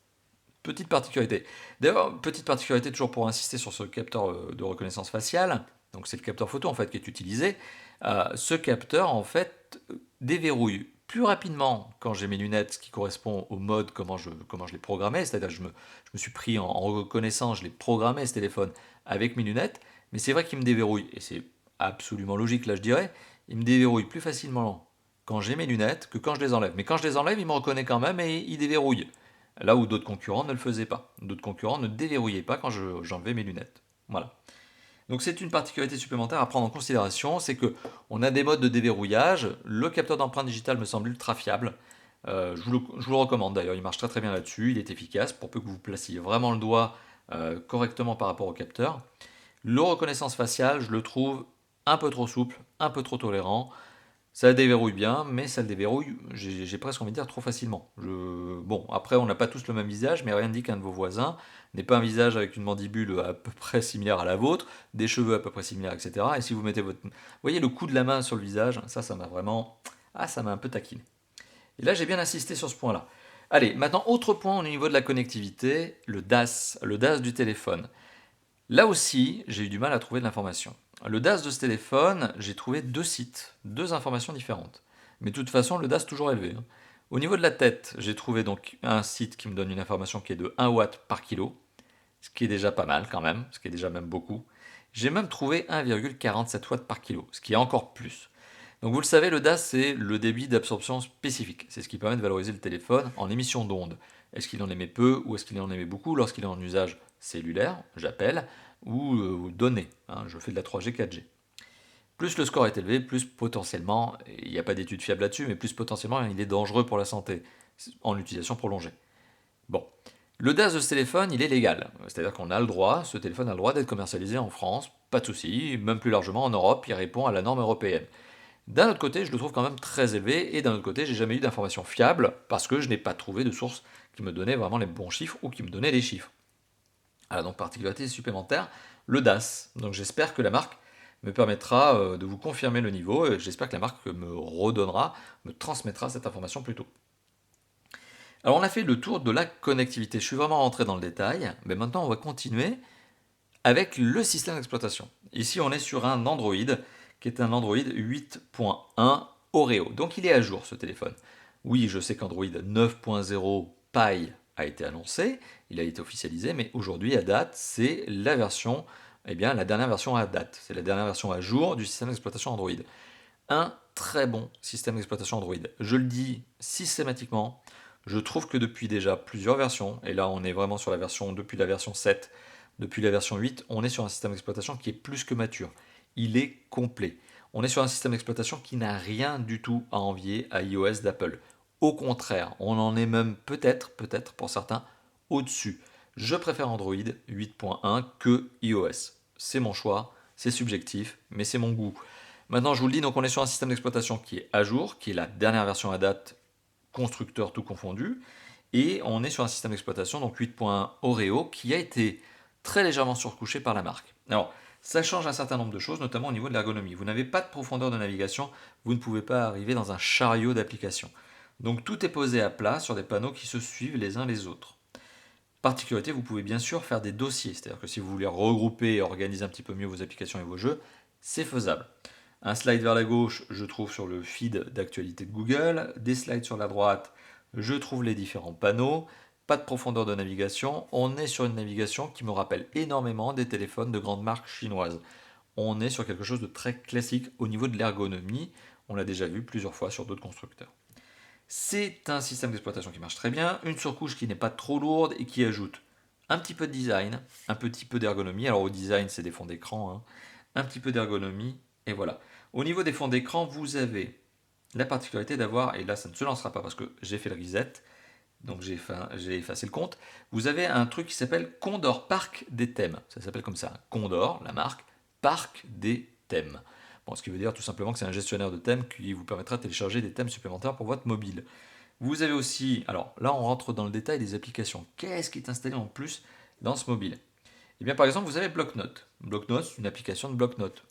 Speaker 1: Petite particularité. D'ailleurs, petite particularité toujours pour insister sur ce capteur de reconnaissance faciale. Donc c'est le capteur photo en fait qui est utilisé. Ce capteur en fait déverrouille plus rapidement quand j'ai mes lunettes, ce qui correspond au mode comment je l'ai programmé. C'est-à-dire que je me suis pris en reconnaissance, je l'ai programmé ce téléphone avec mes lunettes. Mais c'est vrai qu'il me déverrouille et c'est absolument logique là je dirais. Il me déverrouille plus facilement quand j'ai mes lunettes que quand je les enlève. Mais quand je les enlève, il me reconnaît quand même et il déverrouille. Là où d'autres concurrents ne le faisaient pas. D'autres concurrents ne déverrouillaient pas quand j'enlevais mes lunettes. Voilà. Donc c'est une particularité supplémentaire à prendre en considération, c'est que on a des modes de déverrouillage. Le capteur d'empreinte digitale me semble ultra fiable. Je vous le recommande d'ailleurs, il marche très bien là-dessus, il est efficace pour peu que vous placiez vraiment le doigt correctement par rapport au capteur. Le reconnaissance faciale, je le trouve un peu trop souple, un peu trop tolérant. Ça déverrouille bien, mais ça le déverrouille, j'ai presque envie de dire, trop facilement. Bon, après, on n'a pas tous le même visage, mais rien ne dit qu'un de vos voisins n'ait pas un visage avec une mandibule à peu près similaire à la vôtre, des cheveux à peu près similaires, etc. Et si vous mettez votre... Vous voyez le coup de la main sur le visage, ça m'a vraiment... Ah, ça m'a un peu taquiné. Et là, j'ai bien insisté sur ce point-là. Allez, maintenant, autre point au niveau de la connectivité, le DAS du téléphone. Là aussi, j'ai eu du mal à trouver de l'information. Le DAS de ce téléphone, j'ai trouvé deux sites, deux informations différentes. Mais de toute façon, le DAS est toujours élevé, hein. Au niveau de la tête, j'ai trouvé donc un site qui me donne une information qui est de 1 watt par kilo, ce qui est déjà pas mal quand même, ce qui est déjà même beaucoup. J'ai même trouvé 1,47 watts par kilo, ce qui est encore plus. Donc vous le savez, le DAS, c'est le débit d'absorption spécifique. C'est ce qui permet de valoriser le téléphone en émission d'ondes. Est-ce qu'il en émet peu ou est-ce qu'il en émet beaucoup lorsqu'il est en usage cellulaire, j'appelle, ou donné, hein, je fais de la 3G, 4G. Plus le score est élevé, plus potentiellement, il n'y a pas d'études fiables là-dessus, mais plus potentiellement il est dangereux pour la santé en utilisation prolongée. Bon, le DAS de ce téléphone, il est légal. C'est-à-dire qu'on a le droit, ce téléphone a le droit d'être commercialisé en France, pas de souci, même plus largement en Europe, il répond à la norme européenne. D'un autre côté, je le trouve quand même très élevé, et d'un autre côté, j'ai jamais eu d'informations fiables, parce que je n'ai pas trouvé de source qui me donnait vraiment les bons chiffres ou qui me donnait les chiffres. Alors donc particularité supplémentaire, le DAS. Donc j'espère que la marque me permettra de vous confirmer le niveau, et j'espère que la marque me redonnera, me transmettra cette information plus tôt. Alors on a fait le tour de la connectivité, je suis vraiment rentré dans le détail, mais maintenant on va continuer avec le système d'exploitation. Ici on est sur un Android, qui est un Android 8.1 Oreo. Donc il est à jour ce téléphone. Oui, je sais qu'Android 9.0 Pie a été annoncé, il a été officialisé, mais aujourd'hui à date, c'est la version, eh bien la dernière version à date, c'est la dernière version à jour du système d'exploitation Android. Un très bon système d'exploitation Android. Je le dis systématiquement, je trouve que depuis déjà plusieurs versions, et là on est vraiment sur la version, depuis la version 7, depuis la version 8, on est sur un système d'exploitation qui est plus que mature. Il est complet. On est sur un système d'exploitation qui n'a rien du tout à envier à iOS d'Apple. Au contraire, on en est même peut-être pour certains, au-dessus. Je préfère Android 8.1 que iOS. C'est mon choix, c'est subjectif, mais c'est mon goût. Maintenant, je vous le dis, donc on est sur un système d'exploitation qui est à jour, qui est la dernière version à date, constructeur tout confondu, et on est sur un système d'exploitation, donc 8.1 Oreo, qui a été très légèrement surcouché par la marque. Alors, ça change un certain nombre de choses, notamment au niveau de l'ergonomie. Vous n'avez pas de profondeur de navigation, vous ne pouvez pas arriver dans un chariot d'applications. Donc tout est posé à plat sur des panneaux qui se suivent les uns les autres. Particularité, vous pouvez bien sûr faire des dossiers, c'est-à-dire que si vous voulez regrouper et organiser un petit peu mieux vos applications et vos jeux, c'est faisable. Un slide vers la gauche, je trouve sur le feed d'actualité de Google. Des slides sur la droite, je trouve les différents panneaux. Pas de profondeur de navigation. On est sur une navigation qui me rappelle énormément des téléphones de grandes marques chinoises. On est sur quelque chose de très classique au niveau de l'ergonomie. On l'a déjà vu plusieurs fois sur d'autres constructeurs. C'est un système d'exploitation qui marche très bien, une surcouche qui n'est pas trop lourde et qui ajoute un petit peu de design, un petit peu d'ergonomie. Alors au design, c'est des fonds d'écran, hein. Un petit peu d'ergonomie, et voilà. Au niveau des fonds d'écran, vous avez la particularité d'avoir, et là ça ne se lancera pas parce que j'ai fait le reset, donc j'ai effacé le compte, vous avez un truc qui s'appelle Condor Parc des thèmes. Ça s'appelle comme ça, Condor, la marque, Parc des thèmes. Bon, ce qui veut dire tout simplement que c'est un gestionnaire de thèmes qui vous permettra de télécharger des thèmes supplémentaires pour votre mobile. Vous avez aussi, alors là on rentre dans le détail des applications. Qu'est-ce qui est installé en plus dans ce mobile? Eh bien par exemple vous avez Blocknote. Blocknote, c'est une application de bloc-notes.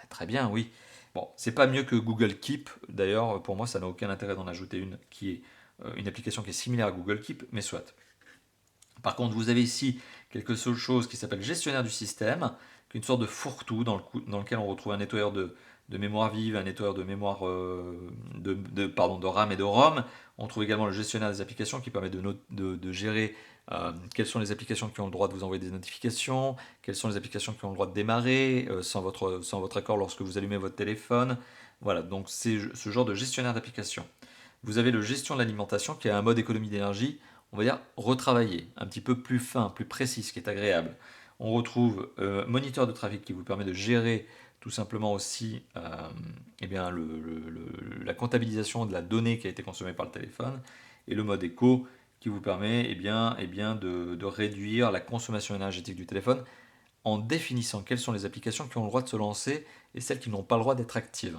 Speaker 1: Très bien, oui. Bon, c'est pas mieux que Google Keep. D'ailleurs, pour moi, ça n'a aucun intérêt d'en ajouter une qui est une application qui est similaire à Google Keep, mais soit. Par contre, vous avez ici quelque chose qui s'appelle gestionnaire du système, qui est une sorte de fourre-tout dans lequel on retrouve un nettoyeur de mémoire vive, un nettoyeur de mémoire de RAM et de ROM. On trouve également le gestionnaire des applications qui permet de gérer quelles sont les applications qui ont le droit de vous envoyer des notifications, quelles sont les applications qui ont le droit de démarrer sans votre accord lorsque vous allumez votre téléphone. Voilà, donc c'est ce genre de gestionnaire d'applications. Vous avez le gestion de l'alimentation qui a un mode économie d'énergie, on va dire retravaillé, un petit peu plus fin, plus précis, ce qui est agréable. On retrouve moniteur de trafic qui vous permet de gérer tout simplement aussi eh bien, la comptabilisation de la donnée qui a été consommée par le téléphone, et le mode éco qui vous permet de réduire la consommation énergétique du téléphone en définissant quelles sont les applications qui ont le droit de se lancer et celles qui n'ont pas le droit d'être actives.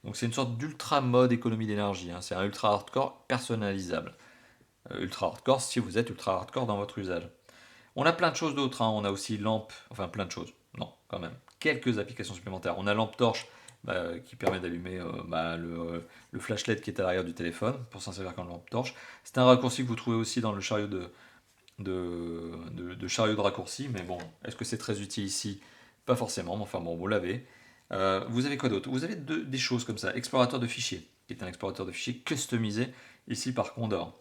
Speaker 1: Donc c'est une sorte d'ultra mode économie d'énergie, hein. C'est un ultra hardcore personnalisable. Ultra hardcore si vous êtes ultra hardcore dans votre usage. On a plein de choses d'autres, hein. On a aussi lampe, enfin plein de choses, non quand même, quelques applications supplémentaires. On a lampe torche qui permet d'allumer le flashlight qui est à l'arrière du téléphone pour s'en servir comme lampe torche. C'est un raccourci que vous trouvez aussi dans le chariot de chariot de raccourci, mais bon, est-ce que c'est très utile ici? Pas forcément, mais enfin bon, vous l'avez. Vous avez quoi d'autre? Vous avez des choses comme ça. Explorateur de fichiers, qui est un explorateur de fichiers customisé ici par Condor.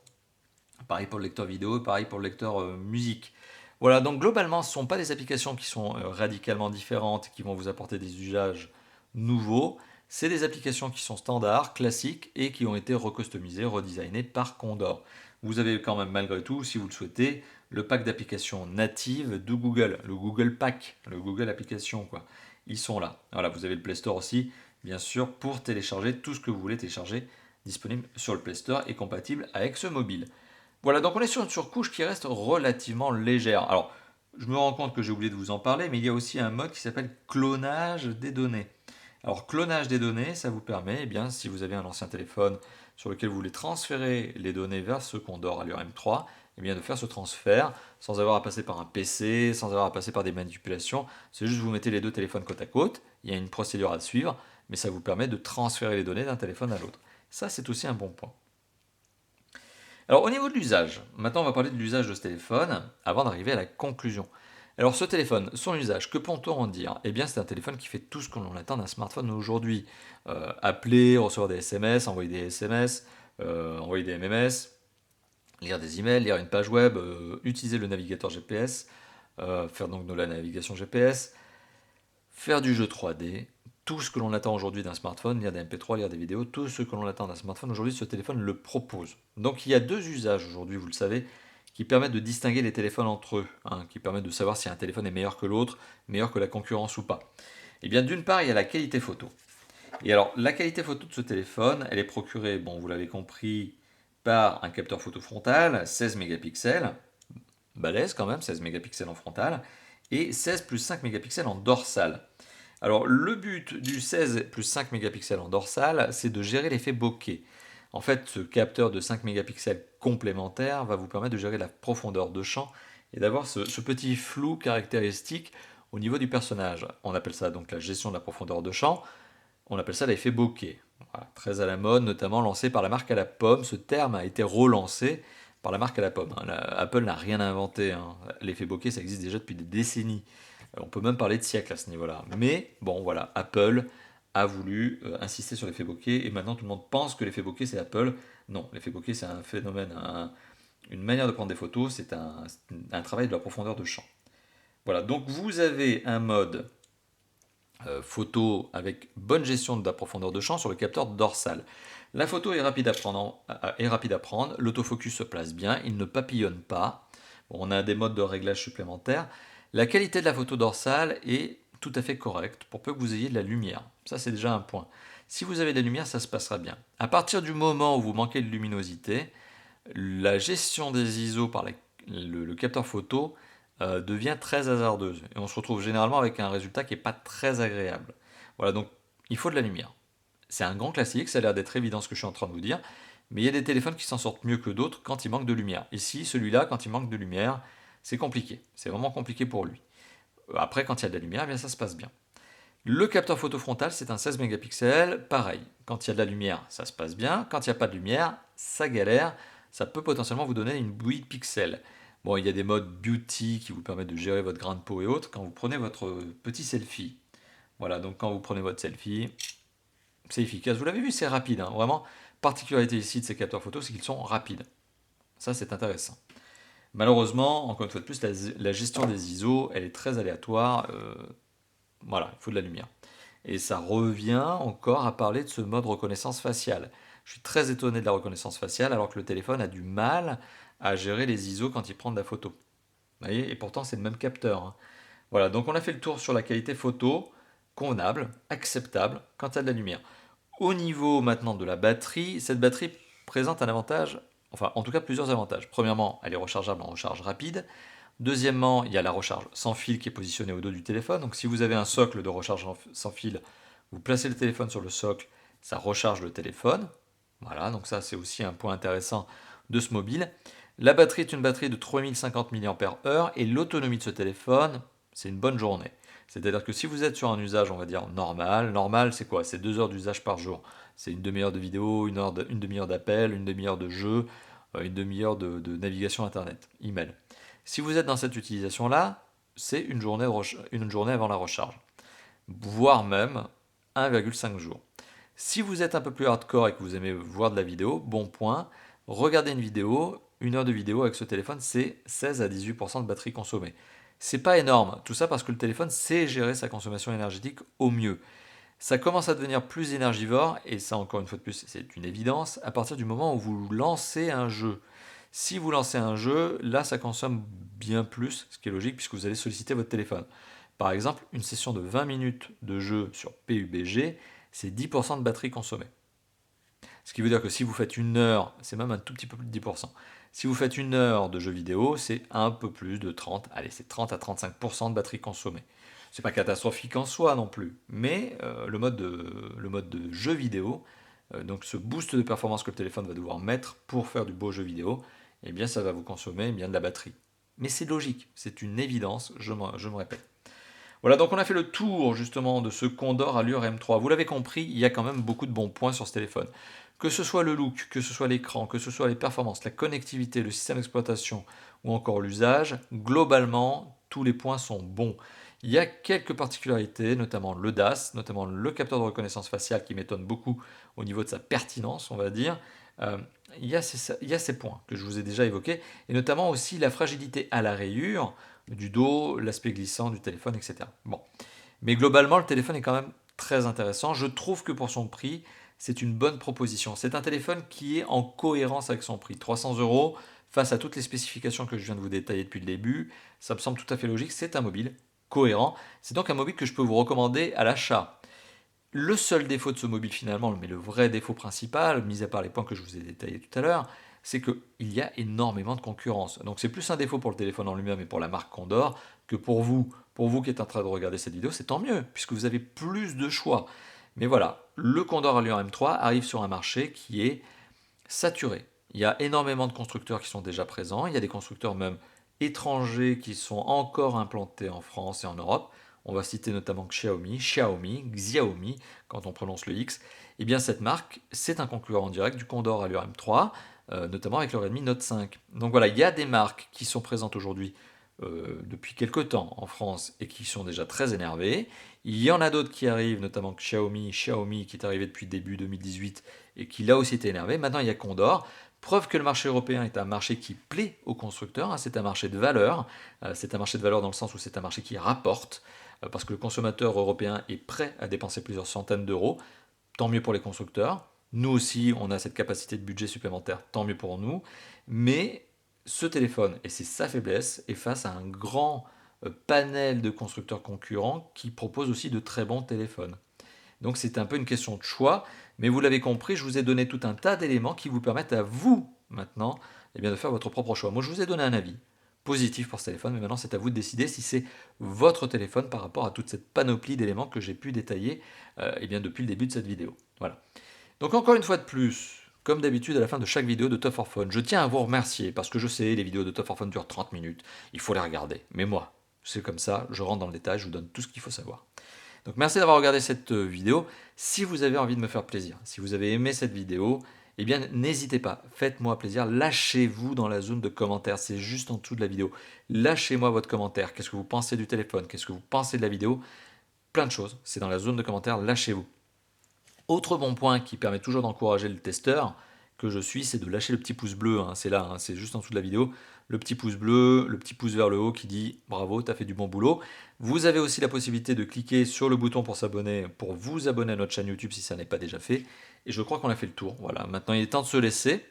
Speaker 1: Pareil pour le lecteur vidéo, pareil pour le lecteur musique. Voilà, donc globalement, ce ne sont pas des applications qui sont radicalement différentes, qui vont vous apporter des usages nouveaux. C'est des applications qui sont standards, classiques, et qui ont été recustomisées, redesignées par Condor. Vous avez quand même malgré tout, si vous le souhaitez, le pack d'applications natives de Google, le Google Pack, le Google Application, quoi. Ils sont là. Voilà, vous avez le Play Store aussi, bien sûr, pour télécharger tout ce que vous voulez télécharger, disponible sur le Play Store et compatible avec ce mobile. Voilà, donc on est sur une surcouche qui reste relativement légère. Alors, je me rends compte que j'ai oublié de vous en parler, mais il y a aussi un mode qui s'appelle clonage des données. Alors, clonage des données, ça vous permet, eh bien, si vous avez un ancien téléphone sur lequel vous voulez transférer les données vers ce Condor Allure M3, eh bien, de faire ce transfert sans avoir à passer par un PC, sans avoir à passer par des manipulations. C'est juste vous mettez les deux téléphones côte à côte, il y a une procédure à suivre, mais ça vous permet de transférer les données d'un téléphone à l'autre. Ça, c'est aussi un bon point. Alors au niveau de l'usage, maintenant on va parler de l'usage de ce téléphone avant d'arriver à la conclusion. Alors ce téléphone, son usage, que peut-on en dire? Eh bien c'est un téléphone qui fait tout ce qu'on attend d'un smartphone aujourd'hui. Appeler, recevoir des SMS, envoyer des SMS, envoyer des MMS, lire des emails, lire une page web, utiliser le navigateur GPS, faire donc de la navigation GPS, faire du jeu 3D, tout ce que l'on attend aujourd'hui d'un smartphone, lire des MP3, lire des vidéos, tout ce que l'on attend d'un smartphone, aujourd'hui ce téléphone le propose. Donc il y a deux usages aujourd'hui, vous le savez, qui permettent de distinguer les téléphones entre eux, hein, qui permettent de savoir si un téléphone est meilleur que l'autre, meilleur que la concurrence ou pas. Et bien d'une part, il y a la qualité photo. Et alors la qualité photo de ce téléphone, elle est procurée, bon vous l'avez compris, par un capteur photo frontal, 16 mégapixels, balèze quand même, 16 mégapixels en frontal, et 16 plus 5 mégapixels en dorsal. Alors le but du 16 plus 5 mégapixels en dorsal, c'est de gérer l'effet bokeh. En fait, ce capteur de 5 mégapixels complémentaire va vous permettre de gérer la profondeur de champ et d'avoir ce petit flou caractéristique au niveau du personnage. On appelle ça donc la gestion de la profondeur de champ, on appelle ça l'effet bokeh. Voilà, très à la mode, notamment lancé par la marque à la pomme. Ce terme a été relancé par la marque à la pomme. Apple n'a rien inventé, hein. L'effet bokeh, ça existe déjà depuis des décennies. On peut même parler de siècle à ce niveau-là. Mais bon, voilà, Apple a voulu insister sur l'effet bokeh et maintenant tout le monde pense que l'effet bokeh c'est Apple. Non, l'effet bokeh c'est un phénomène, une manière de prendre des photos, c'est un travail de la profondeur de champ. Voilà, donc vous avez un mode photo avec bonne gestion de la profondeur de champ sur le capteur dorsal. La photo est rapide à prendre, l'autofocus se place bien, il ne papillonne pas. Bon, on a des modes de réglage supplémentaires. La qualité de la photo dorsale est tout à fait correct, pour peu que vous ayez de la lumière. Ça, c'est déjà un point. Si vous avez de la lumière, ça se passera bien. À partir du moment où vous manquez de luminosité, la gestion des ISO par le capteur photo devient très hasardeuse. Et on se retrouve généralement avec un résultat qui n'est pas très agréable. Voilà, donc il faut de la lumière. C'est un grand classique, ça a l'air d'être évident ce que je suis en train de vous dire, mais il y a des téléphones qui s'en sortent mieux que d'autres quand il manque de lumière. Ici, celui-là, quand il manque de lumière, c'est compliqué. C'est vraiment compliqué pour lui. Après, quand il y a de la lumière, eh bien ça se passe bien. Le capteur photo frontal, c'est un 16 mégapixels. Pareil, quand il y a de la lumière, ça se passe bien. Quand il n'y a pas de lumière, ça galère. Ça peut potentiellement vous donner une bouillie de pixels. Bon, il y a des modes beauty qui vous permettent de gérer votre grain de peau et autres quand vous prenez votre petit selfie. Voilà, donc quand vous prenez votre selfie, c'est efficace. Vous l'avez vu, c'est rapide. Hein. Vraiment, particularité ici de ces capteurs photo, c'est qu'ils sont rapides. Ça, c'est intéressant. Malheureusement, encore une fois de plus, la gestion des ISO, elle est très aléatoire. Voilà, il faut de la lumière. Et ça revient encore à parler de ce mode reconnaissance faciale. Je suis très étonné de la reconnaissance faciale alors que le téléphone a du mal à gérer les ISO quand il prend de la photo. Vous voyez, et pourtant c'est le même capteur. Hein. Voilà, donc on a fait le tour sur la qualité photo, convenable, acceptable quand il y a de la lumière. Au niveau maintenant de la batterie, cette batterie présente un avantage, enfin en tout cas plusieurs avantages. Premièrement, elle est rechargeable en recharge rapide. Deuxièmement, il y a la recharge sans fil qui est positionnée au dos du téléphone. Donc si vous avez un socle de recharge sans fil, vous placez le téléphone sur le socle, ça recharge le téléphone. Voilà, donc ça c'est aussi un point intéressant de ce mobile. La batterie est une batterie de 3050 mAh et l'autonomie de ce téléphone, c'est une bonne journée. C'est-à-dire que si vous êtes sur un usage, on va dire normal c'est quoi? C'est 2 heures d'usage par jour. C'est une demi-heure de vidéo, une demi-heure d'appel, une demi-heure de jeu, une demi-heure de navigation internet, email. Si vous êtes dans cette utilisation-là, c'est une journée avant la recharge, voire même 1,5 jours. Si vous êtes un peu plus hardcore et que vous aimez voir de la vidéo, bon point, regardez une heure de vidéo avec ce téléphone, c'est 16 à 18% de batterie consommée. C'est pas énorme, tout ça parce que le téléphone sait gérer sa consommation énergétique au mieux. Ça commence à devenir plus énergivore, et ça encore une fois de plus, c'est une évidence, à partir du moment où vous lancez un jeu. Si vous lancez un jeu, là ça consomme bien plus, ce qui est logique puisque vous allez solliciter votre téléphone. Par exemple, une session de 20 minutes de jeu sur PUBG, c'est 10% de batterie consommée. Ce qui veut dire que si vous faites une heure, c'est même un tout petit peu plus de 10%. Si vous faites une heure de jeu vidéo, c'est un peu plus de 30, allez, c'est 30 à 35% de batterie consommée. C'est pas catastrophique en soi non plus, mais le mode de jeu vidéo, donc ce boost de performance que le téléphone va devoir mettre pour faire du beau jeu vidéo, eh bien ça va vous consommer bien de la batterie. Mais c'est logique, c'est une évidence, je me répète. Voilà, donc on a fait le tour justement de ce Condor Allure M3. Vous l'avez compris, il y a quand même beaucoup de bons points sur ce téléphone. Que ce soit le look, que ce soit l'écran, que ce soit les performances, la connectivité, le système d'exploitation ou encore l'usage, globalement, tous les points sont bons. Il y a quelques particularités, notamment le DAS, notamment le capteur de reconnaissance faciale qui m'étonne beaucoup au niveau de sa pertinence, on va dire. Il y a ces points que je vous ai déjà évoqués, et notamment aussi la fragilité à la rayure du dos, l'aspect glissant du téléphone, etc. Bon. Mais globalement, le téléphone est quand même très intéressant. Je trouve que pour son prix, c'est une bonne proposition. C'est un téléphone qui est en cohérence avec son prix. 300 euros, face à toutes les spécifications que je viens de vous détailler depuis le début, ça me semble tout à fait logique. C'est un mobile cohérent. C'est donc un mobile que je peux vous recommander à l'achat. Le seul défaut de ce mobile finalement, mais le vrai défaut principal, mis à part les points que je vous ai détaillés tout à l'heure, c'est qu'il y a énormément de concurrence. Donc c'est plus un défaut pour le téléphone en lui-même et pour la marque Condor que pour vous. Pour vous qui êtes en train de regarder cette vidéo, c'est tant mieux, puisque vous avez plus de choix. Mais voilà, le Condor Allure M3 arrive sur un marché qui est saturé. Il y a énormément de constructeurs qui sont déjà présents, il y a des constructeurs même étrangers qui sont encore implantés en France et en Europe. On va citer notamment Xiaomi, quand on prononce le X. Et bien cette marque, c'est un concurrent direct du Condor Allure M3, notamment avec le Redmi Note 5. Donc voilà, il y a des marques qui sont présentes aujourd'hui depuis quelques temps en France et qui sont déjà très énervées. Il y en a d'autres qui arrivent, notamment Xiaomi qui est arrivé depuis début 2018 et qui là aussi était énervé. Maintenant il y a Condor. Preuve que le marché européen est un marché qui plaît aux constructeurs, hein, c'est un marché de valeur. C'est un marché de valeur dans le sens où c'est un marché qui rapporte, parce que le consommateur européen est prêt à dépenser plusieurs centaines d'euros. Tant mieux pour les constructeurs. Nous aussi, on a cette capacité de budget supplémentaire, tant mieux pour nous. Mais ce téléphone, et c'est sa faiblesse, est face à un grand panel de constructeurs concurrents qui proposent aussi de très bons téléphones. Donc c'est un peu une question de choix, mais vous l'avez compris, je vous ai donné tout un tas d'éléments qui vous permettent à vous, maintenant, de faire votre propre choix. Moi, je vous ai donné un avis positif pour ce téléphone, mais maintenant c'est à vous de décider si c'est votre téléphone par rapport à toute cette panoplie d'éléments que j'ai pu détailler depuis le début de cette vidéo. Voilà. Donc encore une fois de plus, comme d'habitude à la fin de chaque vidéo de Top for Phone, je tiens à vous remercier parce que je sais, les vidéos de Top for Phone durent 30 minutes, il faut les regarder. Mais moi, c'est comme ça, je rentre dans le détail, je vous donne tout ce qu'il faut savoir. Donc merci d'avoir regardé cette vidéo. Si vous avez envie de me faire plaisir, si vous avez aimé cette vidéo, eh bien n'hésitez pas, faites-moi plaisir, lâchez-vous dans la zone de commentaires, c'est juste en dessous de la vidéo. Lâchez-moi votre commentaire, qu'est-ce que vous pensez du téléphone, qu'est-ce que vous pensez de la vidéo, plein de choses, c'est dans la zone de commentaires, lâchez-vous. Autre bon point qui permet toujours d'encourager le testeur que je suis, c'est de lâcher le petit pouce bleu, c'est là, c'est juste en dessous de la vidéo, le petit pouce bleu, le petit pouce vers le haut qui dit bravo, t'as fait du bon boulot. Vous avez aussi la possibilité de cliquer sur le bouton pour s'abonner, pour vous abonner à notre chaîne YouTube si ça n'est pas déjà fait. Et je crois qu'on a fait le tour. Voilà, maintenant il est temps de se laisser.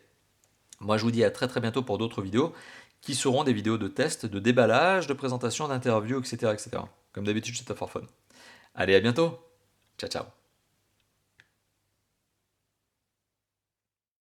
Speaker 1: Moi je vous dis à très très bientôt pour d'autres vidéos qui seront des vidéos de test, de déballage, de présentation, d'interview, etc., etc. Comme d'habitude, c'est Top for Phone. Allez, à bientôt. Ciao, ciao.